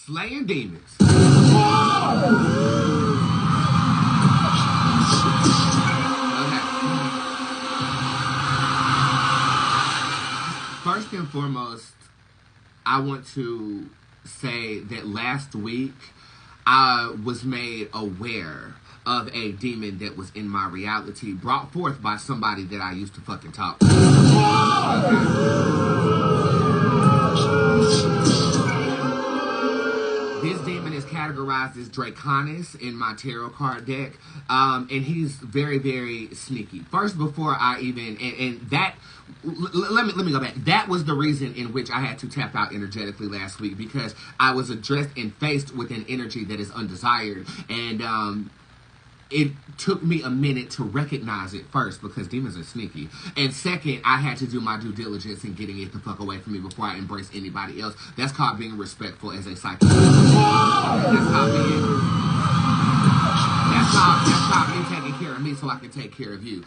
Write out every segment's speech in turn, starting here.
Slaying demons. First and foremost, I want to say that last week I was made aware of a demon that was in my reality, brought forth by somebody that I used to fucking talk to. This demon is categorized as Draconis in my tarot card deck, and he's very, very sneaky. First, before I even, let me go back. That was the reason in which I had to tap out energetically last week, because I was addressed and faced with an energy that is undesired, and it took me a minute to recognize it first, because demons are sneaky. And second, I had to do my due diligence in getting it the fuck away from me before I embrace anybody else. That's called being respectful as a psychic. That's called me taking care of me so I can take care of you.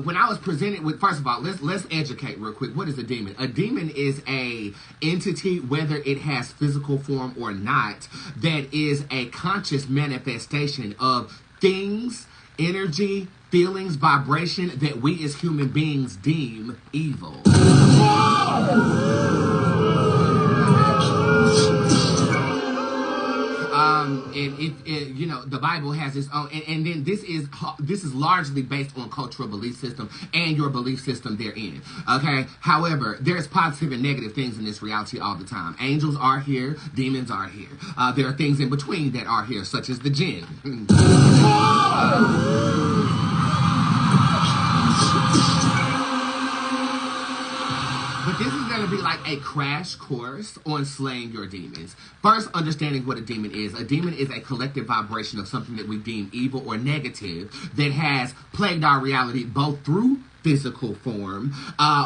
When I was presented with, first of all, let's educate real quick. What is a demon? A demon is a entity, whether it has physical form or not, that is a conscious manifestation of things, energy, feelings, vibration that we as human beings deem evil. And you know, the Bible has its own, and then this is largely based on cultural belief system and your belief system therein. Okay. However, there's positive and negative things in this reality all the time. Angels are here, demons are here. There are things in between that are here, such as the jinn. But this is going to be like a crash course on slaying your demons. First, understanding what a demon is. A demon is a collective vibration of something that we deem evil or negative that has plagued our reality both through physical form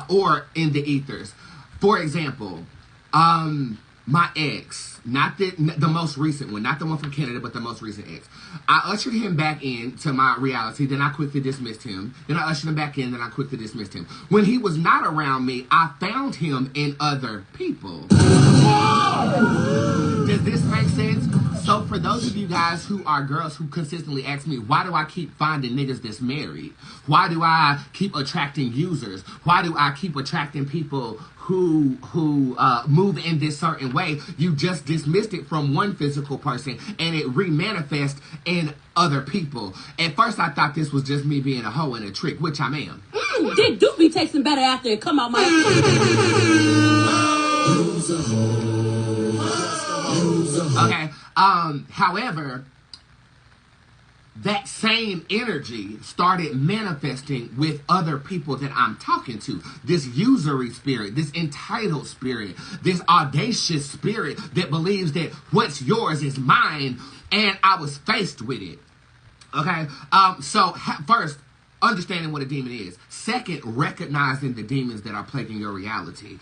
or in the ethers. For example, my ex, not the most recent one, not the one from Canada, but the most recent ex. I ushered him back into my reality, then I quickly dismissed him. Then I ushered him back in, then I quickly dismissed him. When he was not around me, I found him in other people. Does this make sense? So for those of you guys who are girls who consistently ask me, why do I keep finding niggas that's married? Why do I keep attracting users? Why do I keep attracting people who move in this certain way? You just dismissed it from one physical person and it remanifests in other people. At first I thought this was just me being a hoe and a trick, which I am. Dick do be tasting better after it come out my Okay. However, that same energy started manifesting with other people that I'm talking to. This usury spirit, this entitled spirit, this audacious spirit that believes that what's yours is mine, and I was faced with it. Okay? First, understanding what a demon is. Second, recognizing the demons that are plaguing your reality.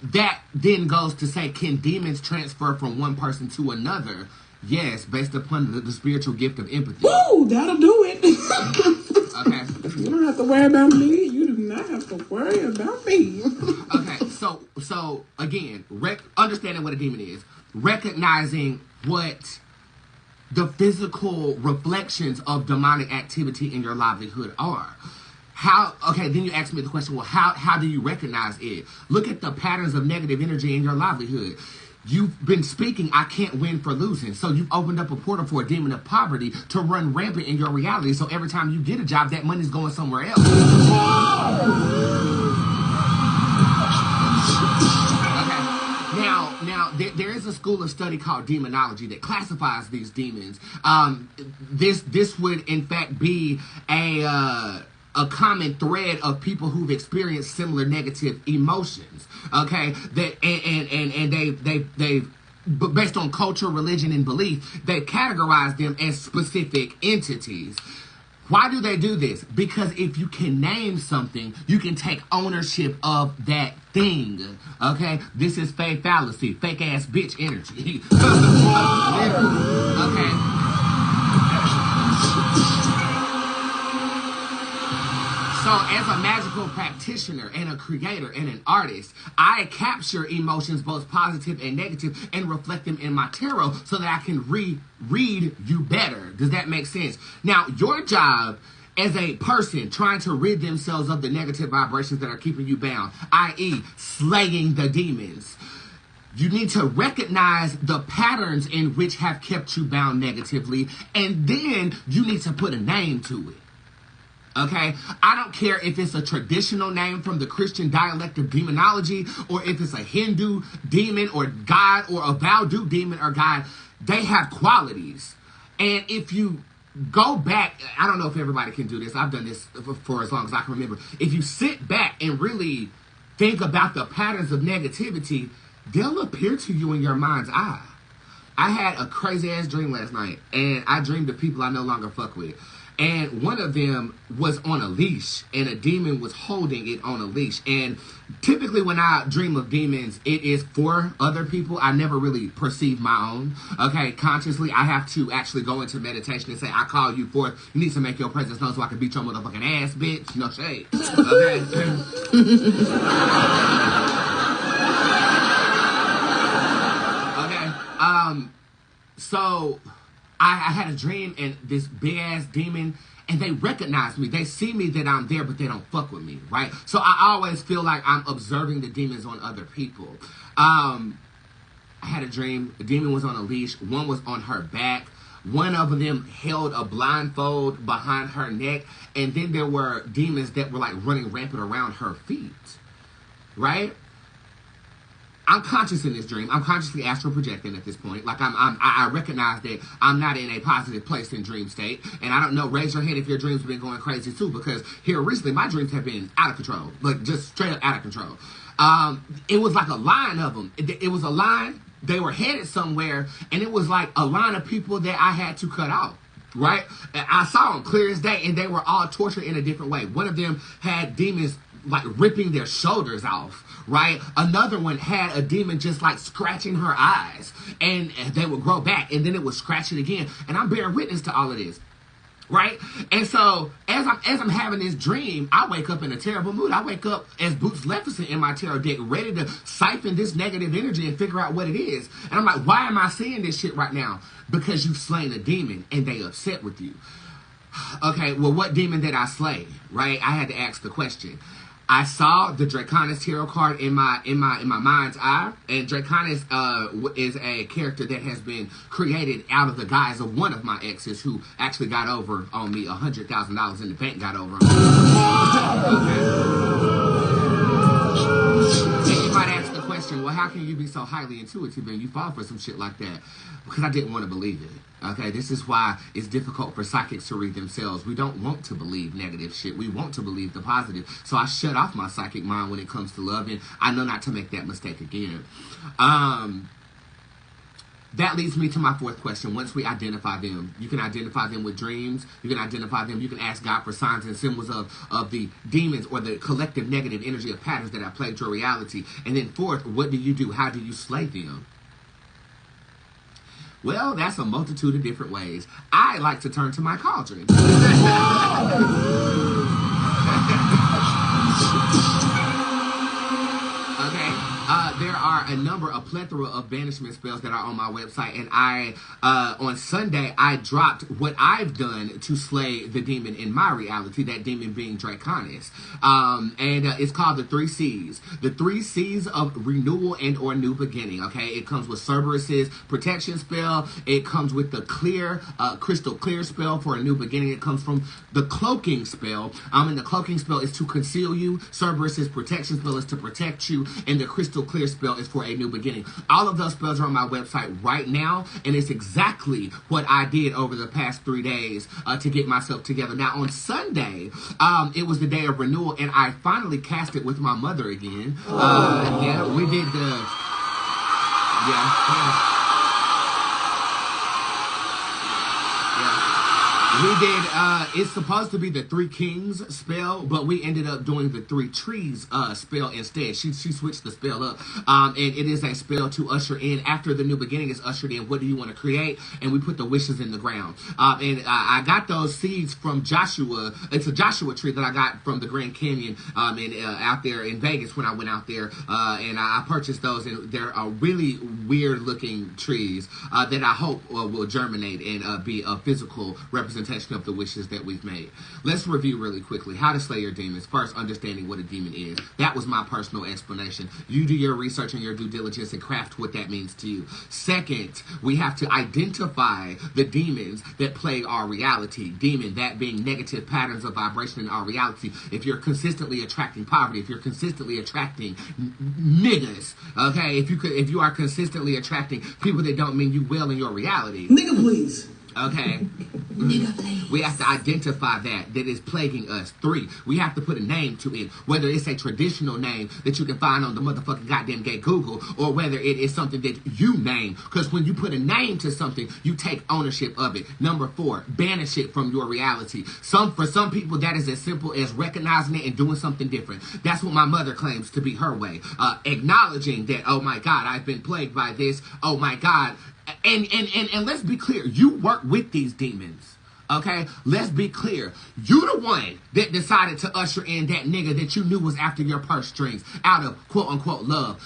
That then goes to say, can demons transfer from one person to another? Yes, based upon the spiritual gift of empathy. Woo, that'll do it. Okay. You don't have to worry about me. You do not have to worry about me. Okay, so again, understanding what a demon is, recognizing what the physical reflections of demonic activity in your livelihood are. Then you ask me the question, well, how do you recognize it? Look at the patterns of negative energy in your livelihood. You've been speaking, I can't win for losing. So you've opened up a portal for a demon of poverty to run rampant in your reality. So every time you get a job, that money's going somewhere else. Now, there is a school of study called demonology that classifies these demons. This would, in fact, be a common thread of people who've experienced similar negative emotions. Okay, they've based on culture, religion, and belief, they categorize them as specific entities. Why do they do this? Because if you can name something, you can take ownership of that thing. Okay? This is fake fallacy, fake ass bitch energy. Okay. So So as a magical practitioner and a creator and an artist, I capture emotions, both positive and negative, and reflect them in my tarot so that I can read you better. Does that make sense? Now, your job as a person trying to rid themselves of the negative vibrations that are keeping you bound, i.e. slaying the demons, you need to recognize the patterns in which have kept you bound negatively, and then you need to put a name to it. Okay? I don't care if it's a traditional name from the Christian dialect of demonology, or if it's a Hindu demon or god, or a Vaudu demon or god. They have qualities. And if you go back, I don't know if everybody can do this. I've done this for as long as I can remember. If you sit back and really think about the patterns of negativity, they'll appear to you in your mind's eye. I had a crazy ass dream last night, and I dreamed of people I no longer fuck with. And one of them was on a leash, and a demon was holding it on a leash. And typically when I dream of demons, it is for other people. I never really perceive my own. Okay, consciously, I have to actually go into meditation and say, I call you forth. You need to make your presence known so I can beat your motherfucking ass, bitch. No shade. Okay? So I had a dream, and this big ass demon, and they recognize me. They see me that I'm there, but they don't fuck with me, right? So I always feel like I'm observing the demons on other people. I had a dream. The demon was on a leash. One was on her back. One of them held a blindfold behind her neck. And then there were demons that were like running rampant around her feet, right? I'm conscious in this dream. I'm consciously astral projecting at this point. Like I recognize that I'm not in a positive place in dream state. And I don't know, raise your hand if your dreams have been going crazy too, because here recently my dreams have been out of control. Like just straight up out of control. It was like a line of them. It was a line. They were headed somewhere, and it was like a line of people that I had to cut out. Right? I saw them clear as day, and they were all tortured in a different way. One of them had demons like ripping their shoulders off, right? Another one had a demon just like scratching her eyes, and they would grow back, and then it would scratch it again. And I'm bearing witness to all of this, right? And so as I'm having this dream, I wake up in a terrible mood. I wake up as Boots Lefferson in my tarot deck, ready to siphon this negative energy and figure out what it is. And I'm like, why am I seeing this shit right now? Because you've slain a demon, and they upset with you. Okay, well, what demon did I slay? Right? I had to ask the question. I saw the Draconis tarot card in my mind's eye, and Draconis is a character that has been created out of the guise of one of my exes, who actually got over on me. $100,000 in the bank got over on me. Okay. And you might ask the question, well, how can you be so highly intuitive and you fall for some shit like that? Because I didn't want to believe it. Okay, this is why it's difficult for psychics to read themselves. We don't want to believe negative shit. We want to believe the positive. So I shut off my psychic mind when it comes to love, and I know not to make that mistake again. That leads me to my fourth question. Once we identify them, you can identify them with dreams. You can identify them. You can ask God for signs and symbols of the demons or the collective negative energy of patterns that have plagued your reality. And then fourth, what do you do? How do you slay them? Well, that's a multitude of different ways. I like to turn to my cauldron. There are a plethora of banishment spells that are on my website, and on Sunday, I dropped what I've done to slay the demon in my reality, that demon being Draconis. And it's called the 3 C's. The 3 C's of renewal and or new beginning, okay? It comes with Cerberus's protection spell. It comes with the crystal clear spell for a new beginning. It comes from the cloaking spell. And the cloaking spell is to conceal you. Cerberus's protection spell is to protect you. And the crystal clear spell is for a new beginning. All of those spells are on my website right now, and it's exactly what I did over the past 3 days to get myself together. Now, on Sunday, it was the day of renewal, and I finally cast it with my mother again. Yeah, we did the... Yeah. We did, it's supposed to be the Three Kings spell, but we ended up doing the Three Trees spell instead. She switched the spell up. And it is a spell to usher in, after the new beginning is ushered in, what do you want to create? And we put the wishes in the ground. And I got those seeds from Joshua. It's a Joshua tree that I got from the Grand Canyon out there in Vegas when I went out there. And I purchased those, and they're really weird looking trees that I hope will germinate and be a physical representation of the wishes that we've made. Let's review really quickly how to slay your demons. First, understanding what a demon is. That was my personal explanation. You do your research and your due diligence and craft what that means to you. Second, we have to identify the demons that plague our reality. Demon, that being negative patterns of vibration in our reality. If you're consistently attracting poverty, if you're consistently attracting niggas, okay, if you are consistently attracting people that don't mean you well in your reality. Nigga, please. Okay. Nigga, please. We have to identify that is plaguing us. 3, we have to put a name to it. Whether it's a traditional name that you can find on the motherfucking goddamn gay Google, or whether it is something that you name. Because when you put a name to something, you take ownership of it. Number 4, banish it from your reality. For some people, that is as simple as recognizing it and doing something different. That's what my mother claims to be her way. Acknowledging that, oh my God, I've been plagued by this. Oh my God. And let's be clear, you work with these demons, okay? Let's be clear. You the one that decided to usher in that nigga that you knew was after your purse strings out of quote-unquote love.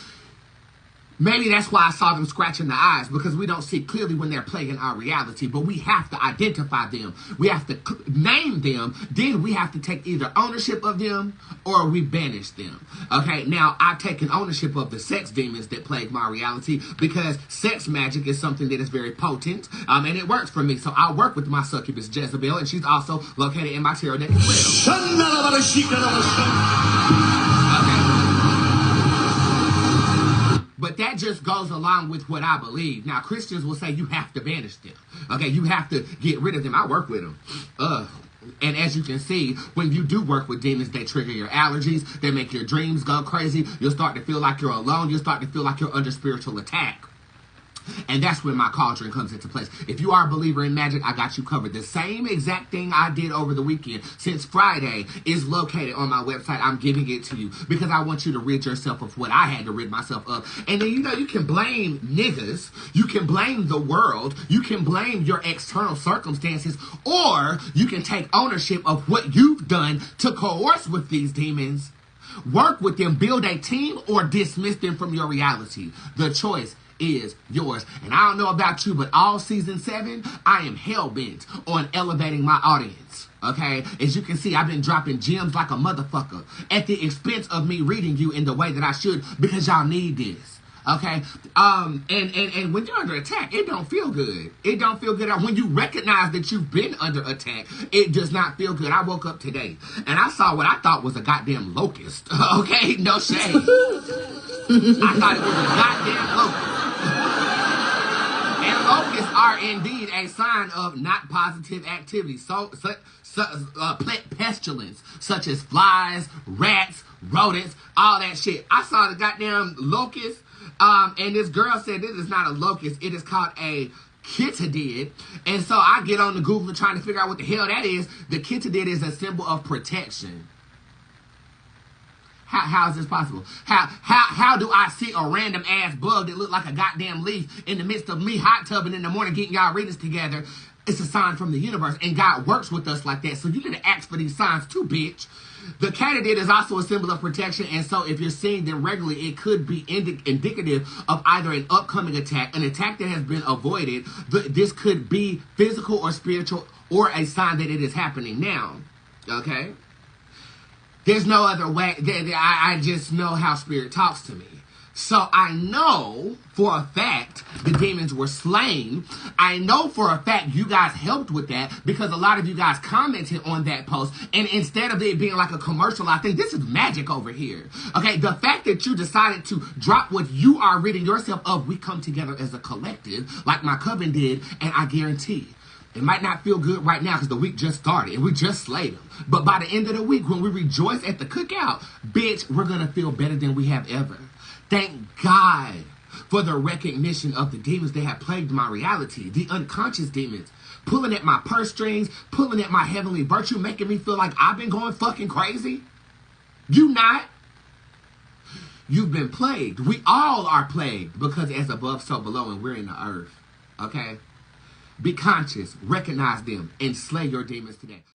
Maybe that's why I saw them scratching the eyes, because we don't see clearly when they're plaguing our reality. But we have to identify them. We have to name them. Then we have to take either ownership of them or we banish them. Okay, now I've taken ownership of the sex demons that plague my reality, because sex magic is something that is very potent, and it works for me. So I work with my succubus Jezebel, and she's also located in my tarot deck as well. But that just goes along with what I believe. Now, Christians will say you have to banish them. Okay, you have to get rid of them. I work with them. And as you can see, when you do work with demons, they trigger your allergies. They make your dreams go crazy. You'll start to feel like you're alone. You'll start to feel like you're under spiritual attack. And that's when my cauldron comes into place. If you are a believer in magic, I got you covered. The same exact thing I did over the weekend, since Friday, is located on my website. I'm giving it to you because I want you to rid yourself of what I had to rid myself of. And then, you can blame niggas. You can blame the world. You can blame your external circumstances. Or you can take ownership of what you've done to coerce with these demons. Work with them, build a team, or dismiss them from your reality. The choice is yours. And I don't know about you, but all season 7, I am hell-bent on elevating my audience. Okay? As you can see, I've been dropping gems like a motherfucker at the expense of me reading you in the way that I should, because y'all need this. Okay? And when you're under attack, it don't feel good. It don't feel good. When you recognize that you've been under attack, it does not feel good. I woke up today and I saw what I thought was a goddamn locust. Okay? No shade. I thought it was a goddamn locust. And locusts are indeed a sign of not positive activity. Pestilence, such as flies, rats, rodents, all that shit. I saw the goddamn locust, and this girl said this is not a locust. It is called a Chittadid. And so I get on the Google trying to figure out what the hell that is. The Chittadid is a symbol of protection. How is this possible? How do I see a random ass bug that look like a goddamn leaf in the midst of me hot tubbing in the morning getting y'all readings together? It's a sign from the universe, and God works with us like that. So you need to ask for these signs too, bitch. The Chittadid is also a symbol of protection, and so if you're seeing them regularly, it could be indicative of either an upcoming attack, an attack that has been avoided. This could be physical or spiritual, or a sign that it is happening now. Okay? There's no other way. I just know how spirit talks to me. So I know for a fact the demons were slain. I know for a fact you guys helped with that, because a lot of you guys commented on that post. And instead of it being like a commercial, I think this is magic over here. Okay, the fact that you decided to drop what you are ridding yourself of, we come together as a collective, like my coven did, and I guarantee it might not feel good right now because the week just started and we just slayed them. But by the end of the week, when we rejoice at the cookout, bitch, we're going to feel better than we have ever. Thank God for the recognition of the demons that have plagued my reality. The unconscious demons pulling at my purse strings, pulling at my heavenly virtue, making me feel like I've been going fucking crazy? You not. You've been plagued. We all are plagued because as above, so below, and we're in the earth. Okay? Be conscious, recognize them, and slay your demons today.